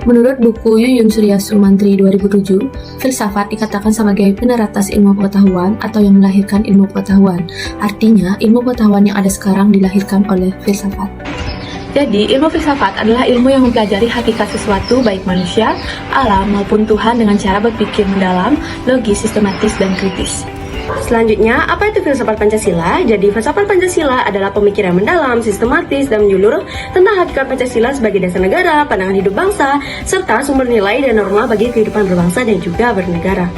Menurut buku Yuyun Surya Sumantri 2007, filsafat dikatakan sebagai peneratas ilmu pengetahuan atau yang melahirkan ilmu pengetahuan. Artinya, ilmu pengetahuan yang ada sekarang dilahirkan oleh filsafat. Jadi, ilmu filsafat adalah ilmu yang mempelajari hakikat sesuatu baik manusia, alam maupun Tuhan dengan cara berpikir mendalam, logis, sistematis, dan kritis. Selanjutnya, apa itu filsafat Pancasila? Jadi, filsafat Pancasila adalah pemikiran mendalam, sistematis, dan menyeluruh tentang hakikat Pancasila sebagai dasar negara, pandangan hidup bangsa, serta sumber nilai dan norma bagi kehidupan berbangsa dan juga bernegara.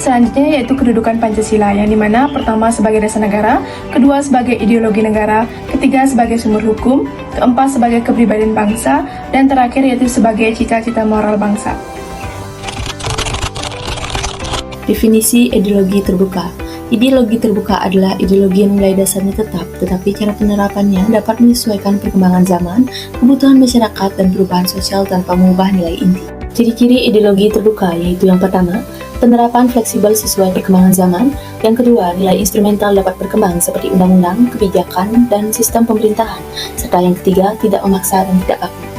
Selanjutnya yaitu kedudukan Pancasila, yang dimana pertama sebagai dasar negara, kedua sebagai ideologi negara, ketiga sebagai sumber hukum, keempat sebagai kepribadian bangsa, dan terakhir yaitu sebagai cita-cita moral bangsa. Definisi ideologi terbuka. Ideologi terbuka adalah ideologi yang nilai dasarnya tetap, tetapi cara penerapannya dapat menyesuaikan perkembangan zaman, kebutuhan masyarakat, dan perubahan sosial tanpa mengubah nilai inti. Ciri-ciri ideologi terbuka yaitu yang pertama, penerapan fleksibel sesuai perkembangan zaman. Yang kedua, nilai instrumental dapat berkembang seperti undang-undang, kebijakan, dan sistem pemerintahan. Serta yang ketiga, tidak memaksa dan tidak kaku.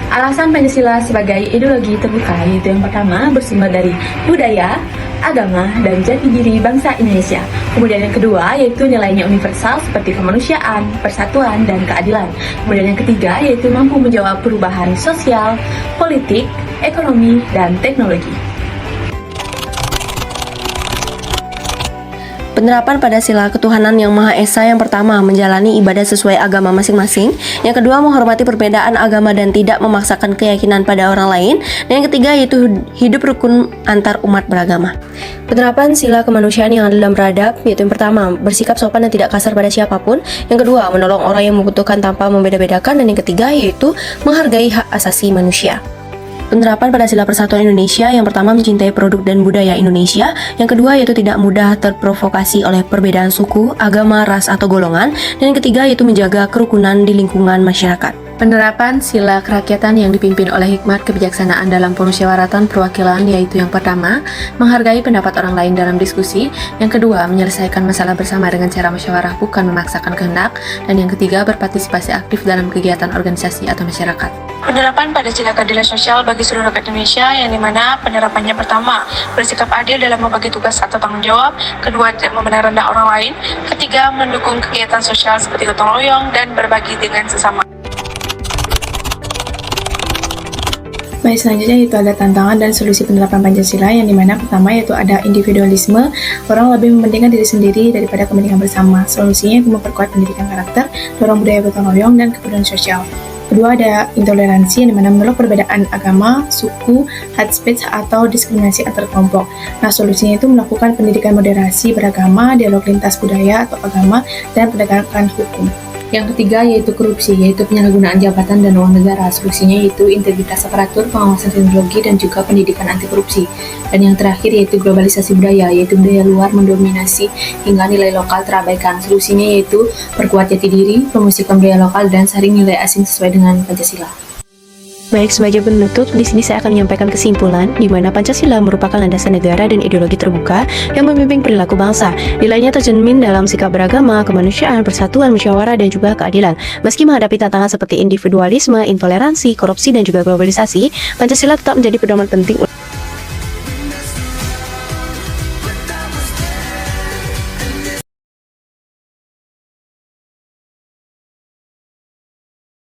Alasan Pancasila sebagai ideologi terbuka yaitu yang pertama, bersumber dari budaya, agama, dan jati diri bangsa Indonesia. Kemudian yang kedua yaitu nilainya universal seperti kemanusiaan, persatuan, dan keadilan. Kemudian yang ketiga yaitu mampu menjawab perubahan sosial, politik, ekonomi, dan teknologi. Penerapan pada sila ketuhanan yang Maha Esa yang pertama, menjalani ibadah sesuai agama masing-masing. Yang kedua, menghormati perbedaan agama dan tidak memaksakan keyakinan pada orang lain. Dan yang ketiga yaitu hidup rukun antar umat beragama. Penerapan sila kemanusiaan yang adil dan beradab yaitu yang pertama, bersikap sopan dan tidak kasar pada siapapun. Yang kedua, menolong orang yang membutuhkan tanpa membeda-bedakan. Dan yang ketiga yaitu menghargai hak asasi manusia. Penerapan pada sila persatuan Indonesia, yang pertama mencintai produk dan budaya Indonesia, yang kedua yaitu tidak mudah terprovokasi oleh perbedaan suku, agama, ras, atau golongan, dan yang ketiga yaitu menjaga kerukunan di lingkungan masyarakat. Penerapan sila kerakyatan yang dipimpin oleh hikmat kebijaksanaan dalam permusyawaratan perwakilan yaitu yang pertama, menghargai pendapat orang lain dalam diskusi, yang kedua, menyelesaikan masalah bersama dengan cara musyawarah bukan memaksakan kehendak, dan yang ketiga, berpartisipasi aktif dalam kegiatan organisasi atau masyarakat. Penerapan pada sila keadilan sosial bagi seluruh rakyat Indonesia, yang dimana penerapannya pertama, bersikap adil dalam membagi tugas atau tanggung jawab, kedua, tidak memandang rendah orang lain, ketiga, mendukung kegiatan sosial seperti gotong royong dan berbagi dengan sesama. Baik, selanjutnya itu ada tantangan dan solusi penerapan Pancasila, yang dimana pertama yaitu ada individualisme, orang lebih mementingkan diri sendiri daripada kepentingan bersama. Solusinya itu memperkuat pendidikan karakter, dorong budaya gotong royong, dan kepedulian sosial. Kedua ada intoleransi, yang dimana menolak perbedaan agama, suku, hate speech, atau diskriminasi antar kelompok. Nah, solusinya itu melakukan pendidikan moderasi beragama, dialog lintas budaya atau agama, dan penegakan hukum. Yang ketiga yaitu korupsi, yaitu penyalahgunaan jabatan dan uang negara. Solusinya yaitu integritas aparatur, pengawasan teknologi, dan juga pendidikan anti korupsi. Dan yang terakhir yaitu globalisasi budaya, yaitu budaya luar mendominasi hingga nilai lokal terabaikan. Solusinya yaitu perkuat jati diri, promosikan budaya lokal, dan saring nilai asing sesuai dengan Pancasila. Baik, sebagai penutup, di sini saya akan menyampaikan kesimpulan di mana Pancasila merupakan landasan negara dan ideologi terbuka yang memimpin perilaku bangsa. Nilainya tercermin dalam sikap beragama, kemanusiaan, persatuan, musyawarah, dan juga keadilan. Meski menghadapi tantangan seperti individualisme, intoleransi, korupsi, dan juga globalisasi, Pancasila tetap menjadi pedoman penting